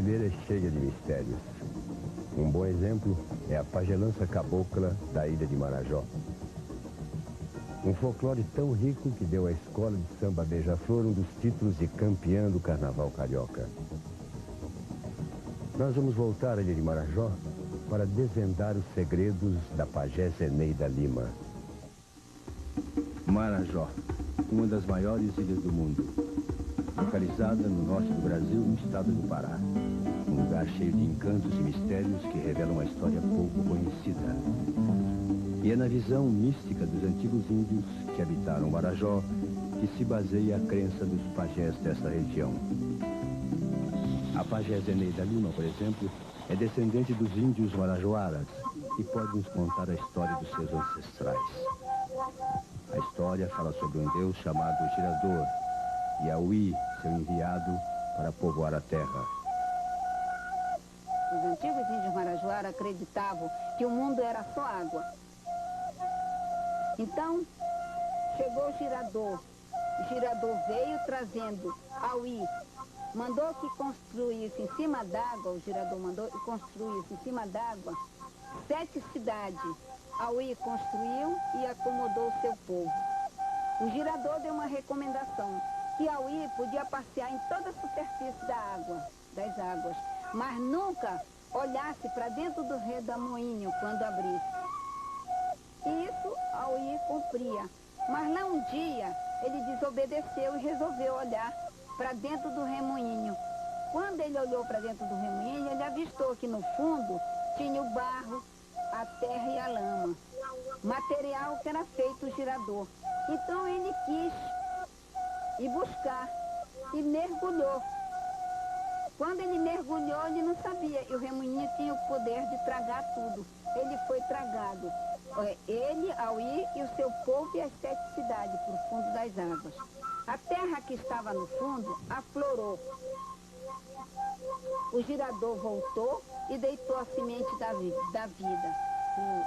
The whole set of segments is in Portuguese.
brasileira é cheia de mistérios. Um bom exemplo é a pagelança cabocla da ilha de Marajó. Um folclore tão rico que deu à escola de samba Beija-Flor um dos títulos de campeã do carnaval carioca. Nós vamos voltar à ilha de Marajó para desvendar os segredos da pajé Zeneida Lima. Marajó, uma das maiores ilhas do mundo, localizada no norte do Brasil, no estado do Pará. Um lugar cheio de encantos e mistérios que revela uma história pouco conhecida. E é na visão mística dos antigos índios que habitaram Marajó que se baseia a crença dos pajés dessa região. A pajé Zeneida Lima, por exemplo, é descendente dos índios marajoaras e pode nos contar a história dos seus ancestrais. A história fala sobre um deus chamado Girador, Iauí, seu enviado para povoar a terra. Os antigos índios marajoara acreditavam que o mundo era só água. Então, chegou o Girador. O Girador veio trazendo Auí. Mandou que construísse em cima d'água, o Girador mandou que construísse em cima d'água 7 cidades. Auí construiu e acomodou o seu povo. O Girador deu uma recomendação, que Auí podia passear em toda a superfície da água, das águas, mas nunca olhasse para dentro do redemoinho quando abrisse. E isso Auí cumpria. Mas lá um dia ele desobedeceu e resolveu olhar para dentro do remoinho. Quando ele olhou para dentro do remoinho, ele avistou que no fundo tinha o barro, a terra e a lama. Material que era feito o Girador. Então ele quis ir buscar e mergulhou. Quando ele mergulhou, ele não sabia. E o remoinho tinha o poder de tragar tudo. Ele foi tragado. Ele, Auí e o seu povo e as 7 cidades para o fundo das águas. A terra que estava no fundo aflorou. O Girador voltou e deitou a semente da vida,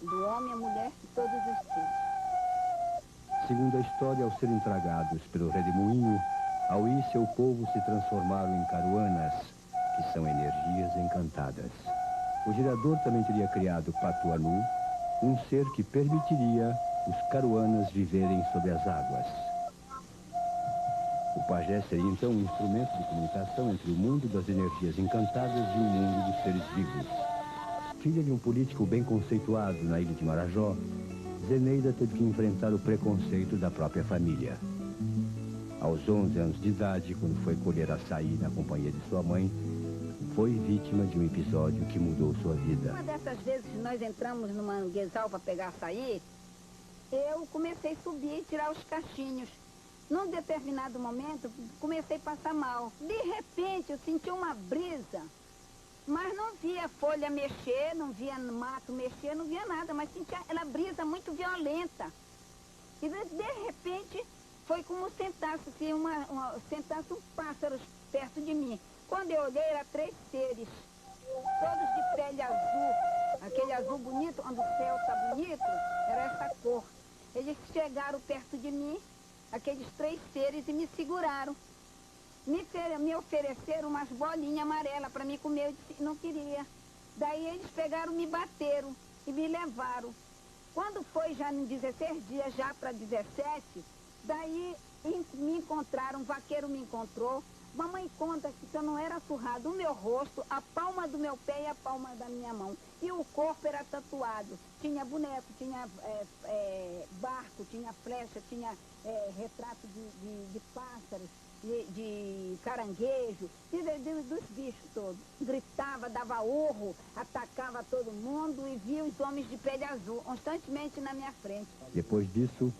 do homem, a mulher e todos os filhos. Segundo a história, ao serem tragados pelo redemoinho, Auí e seu povo se transformaram em caruanas, que são energias encantadas. O Girador também teria criado Patuanu, um ser que permitiria os caruanas viverem sob as águas. O pajé seria então um instrumento de comunicação entre o mundo das energias encantadas e o mundo dos seres vivos. Filha de um político bem conceituado na ilha de Marajó, Zeneida teve que enfrentar o preconceito da própria família. Aos 11 anos de idade, quando foi colher açaí na companhia de sua mãe, foi vítima de um episódio que mudou sua vida. Uma dessas vezes que nós entramos no manguezal para pegar açaí, eu comecei a subir e tirar os cachinhos. Num determinado momento, comecei a passar mal. De repente, eu senti uma brisa, mas não via folha mexer, não via mato mexer, não via nada, mas sentia aquela brisa muito violenta. E de repente, foi como sentasse, assim, sentasse um pássaro perto de mim. Quando eu olhei, eram 3 seres, todos de pele azul, aquele azul bonito, onde o céu está bonito, era essa cor. Eles chegaram perto de mim, aqueles 3 seres, e me seguraram. Me ofereceram umas bolinhas amarelas para mim comer, eu disse, não queria. Daí eles pegaram, me bateram e me levaram. Quando foi já em 16 dias, já para 17, daí me encontraram, um vaqueiro me encontrou. Mamãe conta que eu não era surrado, o meu rosto, a palma do meu pé e a palma da minha mão. E o corpo era tatuado. Tinha boneco, tinha barco, tinha flecha, tinha retrato de pássaros, de caranguejo, dos bichos todos. Gritava, dava urro, atacava todo mundo e via os homens de pele azul constantemente na minha frente. Depois disso,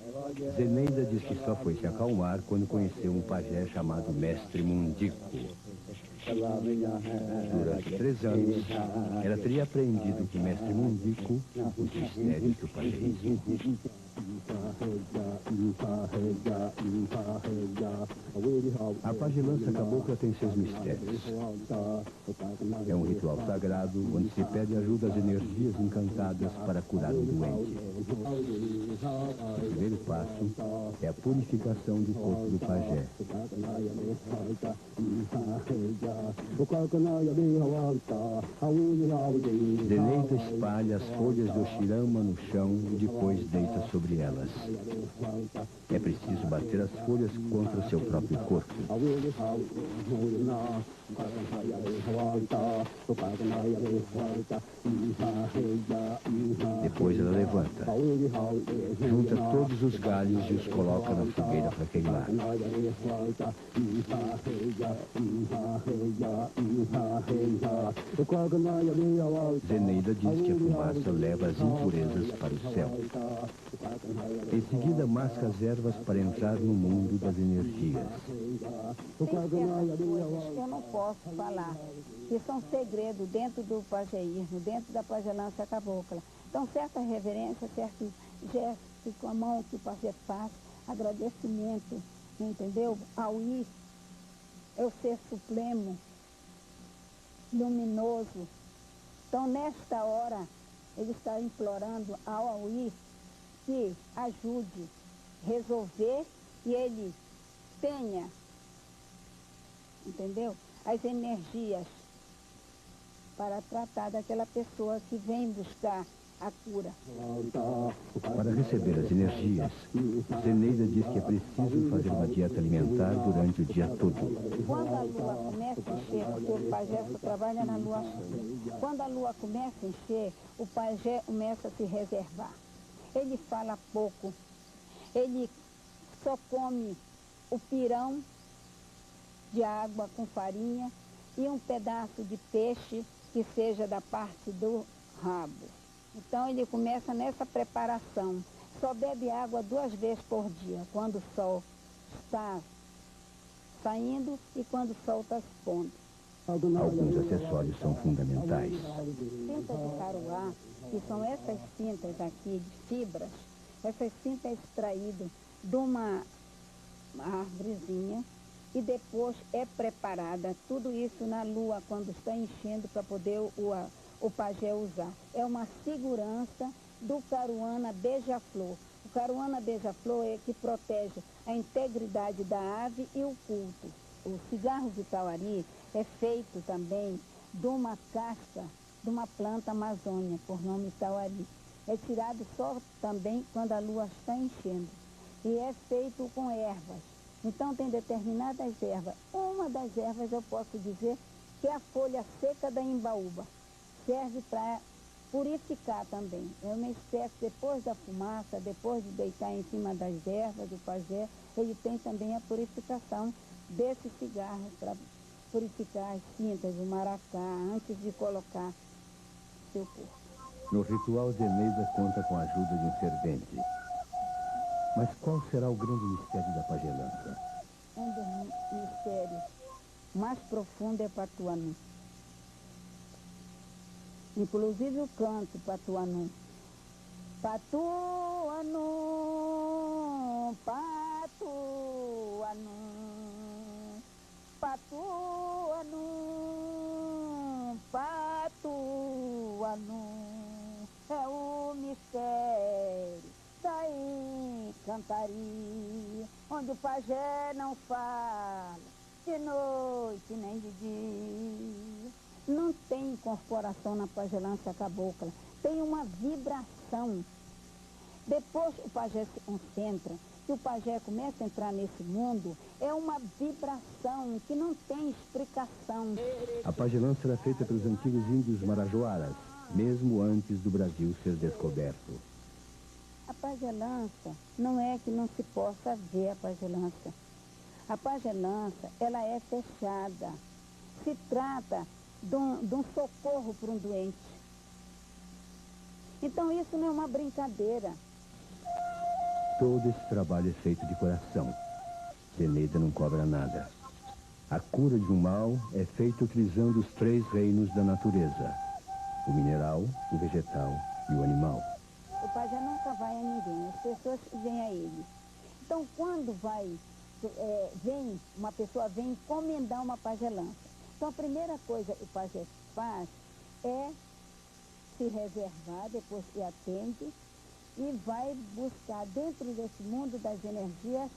Zeneida diz que só foi se acalmar quando conheceu um pajé chamado Mestre Mundico. Durante 3 anos, ela teria aprendido com o Mestre Mundico os mistérios do pajeísmo. A pagelança cabocla tem seus mistérios. É um ritual sagrado onde se pede ajuda às energias encantadas para curar um doente. O primeiro passo é a purificação do corpo do pajé. Zeneida espalha as folhas do oxirama no chão e depois deita sobre elas. É preciso bater as folhas contra o seu próprio corpo. Depois ela levanta, junta todos os galhos e os coloca na fogueira para queimar. Zeneida diz que a fumaça leva as impurezas para o céu. Em seguida, masca as ervas para entrar no mundo das energias. Tem certas coisas que eu não posso falar, que são segredo dentro do pajeísmo, dentro da pagelança cabocla. Então, certa reverência, certo gesto com a mão que o pajé faz, agradecimento, entendeu? Ao ir, eu ser supremo, luminoso. Então, nesta hora, ele está implorando ao Auí que ajude, resolver e ele tenha, entendeu? As energias para tratar daquela pessoa que vem buscar a cura. Para receber as energias, Zeneida diz que é preciso fazer uma dieta alimentar durante o dia todo. Quando a lua começa a encher, porque o pajé só trabalha na lua cheia. Quando a lua começa a encher, o pajé começa a se reservar. Ele fala pouco, ele só come o pirão de água com farinha e um pedaço de peixe que seja da parte do rabo. Então ele começa nessa preparação. Só bebe água 2 vezes por dia, quando o sol está saindo e quando o sol está se pondo. Alguns acessórios são fundamentais. Cintas de caruá, que são essas cintas aqui de fibras, essas cintas extraídas de uma árvorezinha e depois é preparada tudo isso na lua quando está enchendo para poder o pajé usar. É uma segurança do caruana beija-flor. O caruana beija-flor é que protege a integridade da ave e o culto. O cigarro de tauari é feito também de uma casca de uma planta amazônica, por nome tauari. É tirado só também quando a lua está enchendo. E é feito com ervas. Então tem determinadas ervas. Uma das ervas eu posso dizer que é a folha seca da imbaúba. Serve para purificar também. É uma espécie, depois da fumaça, depois de deitar em cima das ervas, do pajé, ele tem também a purificação desse cigarro para purificar as cintas, o maracá, antes de colocar seu corpo. No ritual, Zeneida conta com a ajuda de um servente. Mas qual será o grande mistério da pagelança? Um dos mistérios mais profundos é Patuanu. Inclusive o canto Patuanu. Patuanu, Patuanu, Patuanu, Patuanu. É o mistério da encantaria, onde o pajé não fala de noite nem de dia. Não tem incorporação na pagelança cabocla, tem uma vibração. Depois o pajé se concentra, que o pajé começa a entrar nesse mundo, é uma vibração que não tem explicação. A pagelança era feita pelos antigos índios marajoaras, mesmo antes do Brasil ser descoberto. A pagelança não é que não se possa ver a pagelança. A pagelança, ela é fechada. Se trata de um socorro para um doente. Então isso não é uma brincadeira. Todo esse trabalho é feito de coração. Zeneida não cobra nada. A cura de um mal é feita utilizando os 3 reinos da natureza: o mineral, o vegetal e o animal. O pajé nunca vai a ninguém, as pessoas vêm a ele. Então, quando uma pessoa vem encomendar uma pagelança. Então, a primeira coisa que o pajé faz é se reservar, depois que atende, e vai buscar dentro desse mundo das energias,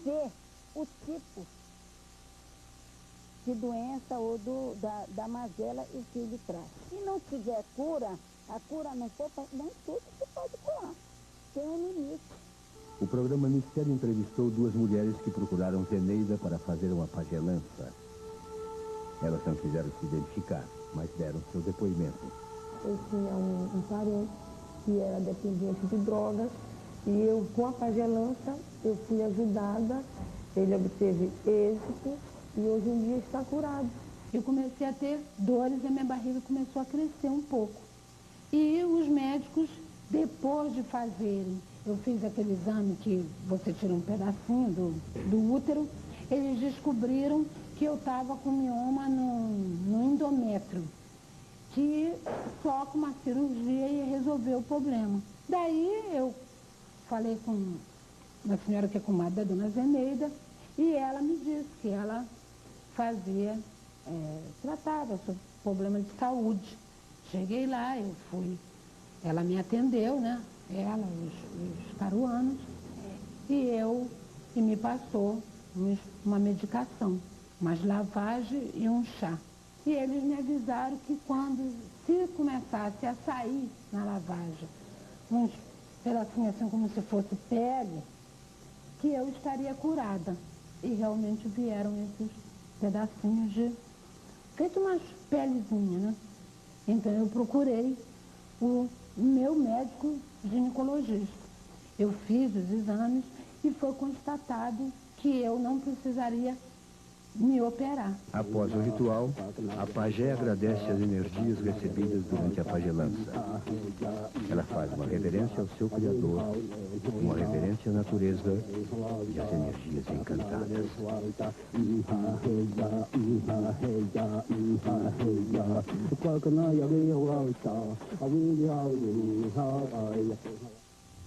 ver o tipo de doença ou da mazela e o que ele traz. Se não tiver cura, a cura não for, nem tudo se pode curar. Tem um limite. O programa Mistério entrevistou duas mulheres que procuraram Zeneida para fazer uma pagelança. Elas não quiseram se identificar, mas deram seu depoimento. Eu tinha um parente que era dependente de drogas e eu, com a pagelança, eu fui ajudada, ele obteve êxito e hoje em dia está curado. Eu comecei a ter dores e a minha barriga começou a crescer um pouco. E os médicos, depois de fazerem, eu fiz aquele exame que você tira um pedacinho do útero, eles descobriram que eu estava com mioma no endométrio, que só com uma cirurgia ia resolver o problema. Daí eu falei com uma senhora que é comadre da dona Zeneida, e ela me disse que ela tratava sobre problema de saúde. Cheguei lá, eu fui, ela me atendeu, né? Ela, os caruanos, e me passou uma medicação, umas lavagens e um chá. E eles me avisaram que se começasse a sair na lavagem uns pedacinhos assim como se fosse pele, que eu estaria curada. E realmente vieram esses pedacinhos feito umas pelezinhas, né? Então eu procurei o meu médico ginecologista. Eu fiz os exames e foi constatado que eu não precisaria me operar. Após o ritual, a pajé agradece as energias recebidas durante a pagelança. Ela faz uma reverência ao seu Criador, uma reverência à natureza e às energias encantadas.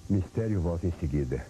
Mistério volta em seguida.